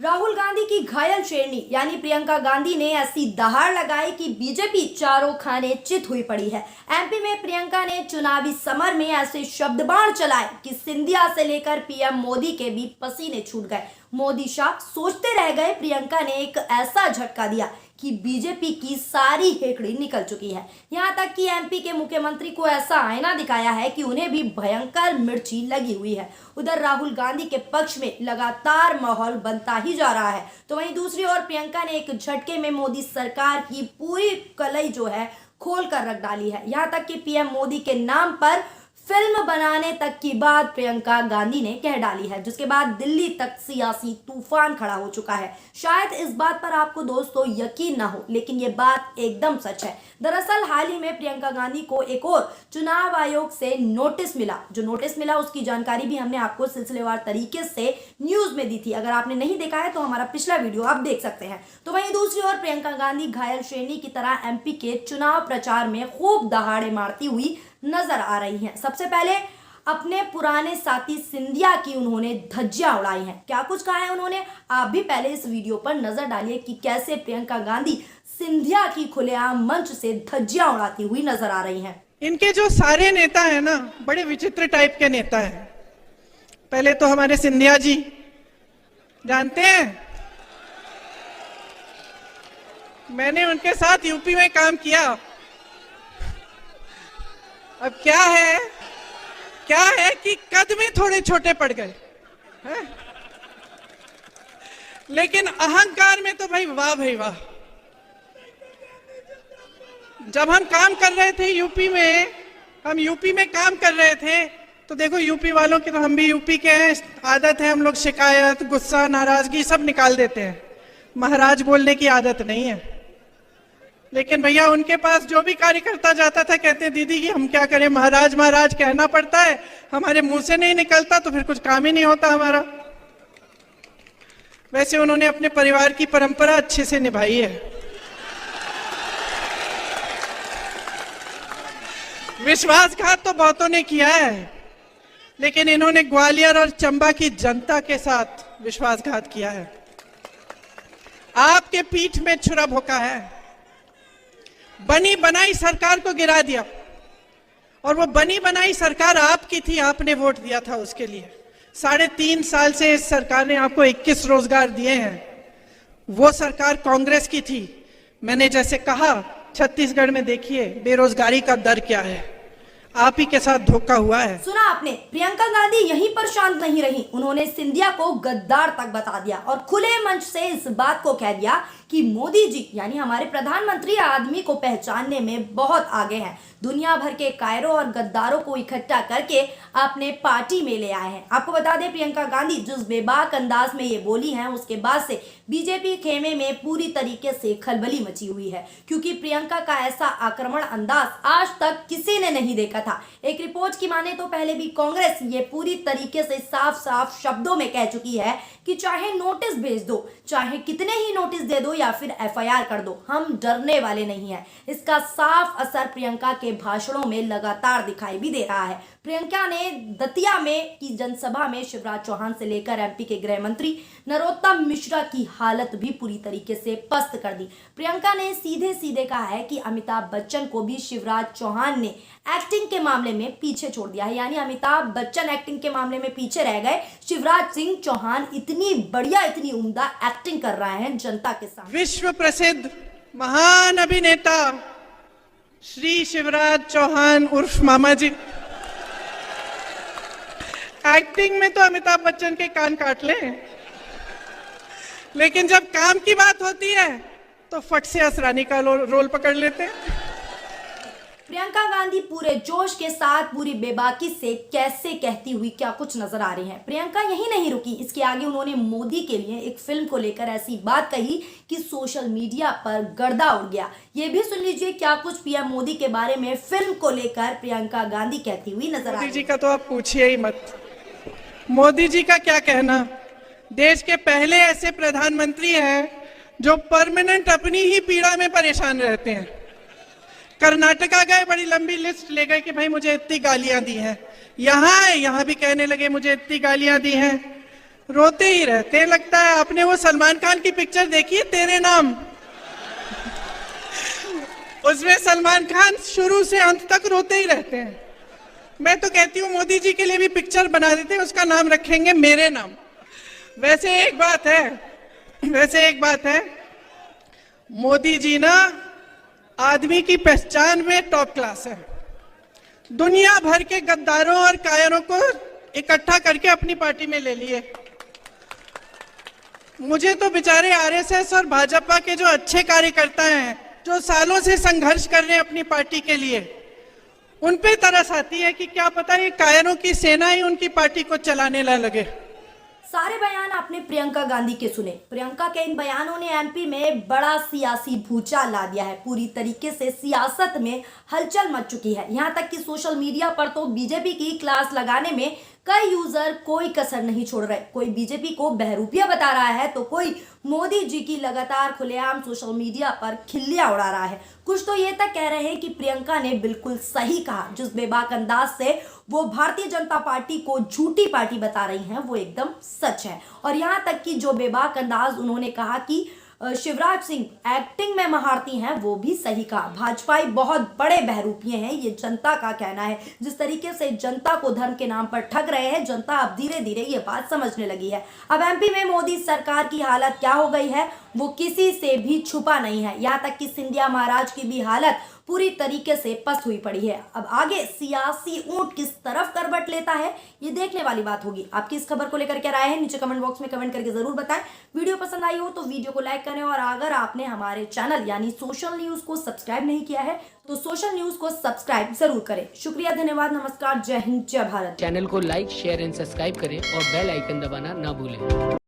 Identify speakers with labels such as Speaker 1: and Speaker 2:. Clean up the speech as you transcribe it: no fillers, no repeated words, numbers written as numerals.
Speaker 1: राहुल गांधी की घायल शेरनी यानी प्रियंका गांधी ने ऐसी दहाड़ लगाई कि बीजेपी चारों खाने चित हुई पड़ी है। एमपी में प्रियंका ने चुनावी समर में ऐसे शब्द बाण चलाए कि सिंधिया से लेकर पीएम मोदी के भी पसीने छूट गए। मोदी शाह सोचते रह गए। प्रियंका ने एक ऐसा झटका दिया कि बीजेपी की सारी हेकड़ी निकल चुकी है। यहां तक कि एमपी के मुख्यमंत्री को ऐसा आईना दिखाया है कि उन्हें भी भयंकर मिर्ची लगी हुई है। उधर राहुल गांधी के पक्ष में लगातार माहौल बनता ही जा रहा है, तो वहीं दूसरी ओर प्रियंका ने एक झटके में मोदी सरकार की पूरी कलई जो है खोल कर रख डाली है। यहां तक कि पीएम मोदी के नाम पर फिल्म बनाने तक की बात प्रियंका गांधी ने कह डाली है, जिसके बाद दिल्ली तक सियासी तूफान खड़ा हो चुका है। शायद इस बात पर आपको दोस्तों यकीन ना हो, लेकिन ये बात एकदम सच है। दरअसल हाल ही में प्रियंका गांधी को एक और चुनाव आयोग से नोटिस मिला। जो नोटिस मिला उसकी जानकारी भी हमने आपको सिलसिलेवार तरीके से न्यूज में दी थी। अगर आपने नहीं देखा है तो हमारा पिछला वीडियो आप देख सकते हैं। तो वहीं दूसरी ओर प्रियंका गांधी घायल शेरनी की तरह एमपी के चुनाव प्रचार में खूब दहाड़े मारती हुई नजर आ रही हैं। सबसे पहले अपने पुराने साथी सिंधिया की उन्होंने धज्जियां उड़ाई हैं। क्या कुछ कहा है उन्होंने, आप भी पहले इस वीडियो पर नजर डालिए कि कैसे प्रियंका गांधी सिंधिया की खुलेआम मंच से धज्जियां उड़ाती हुई नजर आ रही हैं।
Speaker 2: इनके जो सारे नेता हैं ना, बड़े विचित्र टाइप के नेता हैं। पहले तो हमारे सिंधिया जी, जानते हैं मैंने उनके साथ यूपी में काम किया। अब क्या है कि कद में थोड़े छोटे पड़ गए हैं? लेकिन अहंकार में तो भाई वाह। जब हम काम कर रहे थे यूपी में काम कर रहे थे, तो देखो यूपी वालों की, तो हम भी यूपी के हैं, आदत है हम लोग शिकायत, गुस्सा, नाराजगी सब निकाल देते हैं। महाराज बोलने की आदत नहीं है। लेकिन भैया उनके पास जो भी कार्यकर्ता जाता था, कहते हैं दीदी कि हम क्या करें, महाराज महाराज कहना पड़ता है, हमारे मुंह से नहीं निकलता तो फिर कुछ काम ही नहीं होता हमारा। वैसे उन्होंने अपने परिवार की परंपरा अच्छे से निभाई है। विश्वासघात तो बहुतों ने किया है, लेकिन इन्होंने ग्वालियर और चंबा की जनता के साथ विश्वासघात किया है। आपके पीठ में छुरा भोंका है, बनी बनाई सरकार को गिरा दिया। और वो बनी बनाई सरकार आपकी थी, आपने वोट दिया था उसके लिए। 3.5 साल से इस सरकार ने आपको 21 रोजगार दिए हैं। वो सरकार कांग्रेस की थी। मैंने जैसे कहा, छत्तीसगढ़ में देखिए बेरोजगारी का दर क्या है। आप ही के साथ धोखा हुआ है।
Speaker 1: सुना आपने, प्रियंका गांधी यहीं पर शांत नहीं रही। उन्होंने सिंधिया को गद्दार तक बता दिया और खुले मंच से इस बात को कह दिया कि मोदी जी यानी हमारे प्रधानमंत्री आदमी को पहचानने में बहुत आगे हैं। दुनिया भर के कायरों और गद्दारों को इकट्ठा करके अपने पार्टी में ले आए हैं। आपको बता दें, प्रियंका गांधी जिस बेबाक अंदाज में ये बोली हैं, उसके बाद से बीजेपी खेमे में पूरी तरीके से खलबली मची हुई है, क्योंकि प्रियंका का ऐसा आक्रमण अंदाज आज तक किसी ने नहीं देखा था। एक रिपोर्ट की माने तो पहले भी कांग्रेस ये पूरी तरीके से साफ शब्दों में कह चुकी है कि चाहे नोटिस भेज दो, चाहे कितने ही नोटिस दे दो या फिर एफआईआर कर दो, हम डरने वाले नहीं हैं। इसका साफ असर प्रियंका के भाषणों में लगातार दिखाई भी दे रहा है। प्रियंका ने दतिया में की जनसभा में शिवराज चौहान से लेकर एमपी के गृह मंत्री नरोत्तम मिश्रा की हालत भी पूरी तरीके से पस्त कर दी। प्रियंका ने सीधे कहा है कि अमिताभ बच्चन को भी शिवराज चौहान ने एक्टिंग के मामले में पीछे छोड़ दिया है, यानी अमिताभ बच्चन एक्टिंग के मामले में पीछे रह गए, शिवराज सिंह चौहान इतनी बढ़िया, इतनी उम्दा एक्टिंग कर रहे हैं जनता के साथ।
Speaker 2: विश्व प्रसिद्ध महान अभिनेता श्री शिवराज चौहान उर्फ मामा जी, एक्टिंग में तो अमिताभ बच्चन के कान काट लें, लेकिन जब काम की बात होती है तो फट से असरानी का रोल पकड़ लेते हैं।
Speaker 1: प्रियंका गांधी पूरे जोश के साथ, पूरी बेबाकी से कैसे कहती हुई क्या कुछ नजर आ रही हैं। प्रियंका यही नहीं रुकी, इसके आगे उन्होंने मोदी के लिए एक फिल्म को लेकर ऐसी बात कही कि सोशल मीडिया पर गर्दा उड़ गया। ये भी सुन लीजिए क्या कुछ पीएम मोदी के बारे में फिल्म को लेकर प्रियंका गांधी कहती हुई नजर आ रही है।
Speaker 2: मोदी जी का तो आप पूछिए ही मत। मोदी जी का क्या कहना, देश के पहले ऐसे प्रधानमंत्री हैं जो परमानेंट अपनी ही पीड़ा में परेशान रहते हैं। कर्नाटका गए, बड़ी लंबी लिस्ट ले गए कि भाई मुझे इतनी गालियां दी हैं। यहाँ भी कहने लगे मुझे इतनी गालियां दी हैं। रोते ही रहते हैं। लगता है आपने वो सलमान खान की पिक्चर देखी है तेरे नाम, उसमें सलमान खान शुरू से अंत तक रोते ही रहते हैं। मैं तो कहती हूँ मोदी जी के लिए भी पिक्चर बना देते हैं, उसका नाम रखेंगे मेरे नाम। वैसे एक बात है, मोदी जी ना आदमी की पहचान में टॉप क्लास है। दुनिया भर के गद्दारों और कायरों को इकट्ठा करके अपनी पार्टी में ले लिए। मुझे तो बेचारे आरएसएस और भाजपा के जो अच्छे कार्यकर्ता हैं, जो सालों से संघर्ष कर रहे हैं अपनी पार्टी के लिए, उन पे तरस आती है कि क्या पता ये कायरों की सेना ही उनकी पार्टी को चलाने ना लगे।
Speaker 1: सारे बयान आपने प्रियंका गांधी के सुने। प्रियंका के इन बयानों ने एमपी में बड़ा सियासी भूचाल ला दिया है। पूरी तरीके से सियासत में हलचल मच चुकी है। यहाँ तक कि सोशल मीडिया पर तो बीजेपी की क्लास लगाने में कई यूजर कोई कसर नहीं छोड़ रहे। कोई बीजेपी को बहरूपिया बता रहा है तो कोई मोदी जी की लगातार खुलेआम सोशल मीडिया पर खिल्लियां उड़ा रहा है। कुछ तो ये तक कह रहे हैं कि प्रियंका ने बिल्कुल सही कहा। जिस बेबाक अंदाज से वो भारतीय जनता पार्टी को झूठी पार्टी बता रही हैं वो एकदम सच है। और यहाँ तक कि जो बेबाक अंदाज उन्होंने कहा कि शिवराज सिंह एक्टिंग में महारती हैं वो भी सही कहा। भाजपाई बहुत बड़े बहरूपिये हैं, ये जनता का कहना है। जिस तरीके से जनता को धर्म के नाम पर ठग रहे हैं, जनता अब धीरे धीरे ये बात समझने लगी है। अब एमपी में मोदी सरकार की हालत क्या हो गई है वो किसी से भी छुपा नहीं है। यहाँ तक कि सिंधिया महाराज की भी हालत पूरी तरीके से पस्त हुई पड़ी है। अब आगे सियासी ऊंट किस तरफ करवट लेता है ये देखने वाली बात होगी। आपकी इस खबर को लेकर क्या राय है नीचे कमेंट बॉक्स में कमेंट करके जरूर बताएं। वीडियो पसंद आई हो तो वीडियो को लाइक करें और अगर आपने हमारे चैनल यानी सोशल न्यूज को सब्सक्राइब नहीं किया है तो सोशल न्यूज को सब्सक्राइब जरूर करें। शुक्रिया, धन्यवाद, नमस्कार, जय हिंद, जय भारत।
Speaker 3: चैनल को लाइक, शेयर एंड सब्सक्राइब करें और बेल आइकन दबाना ना भूलें।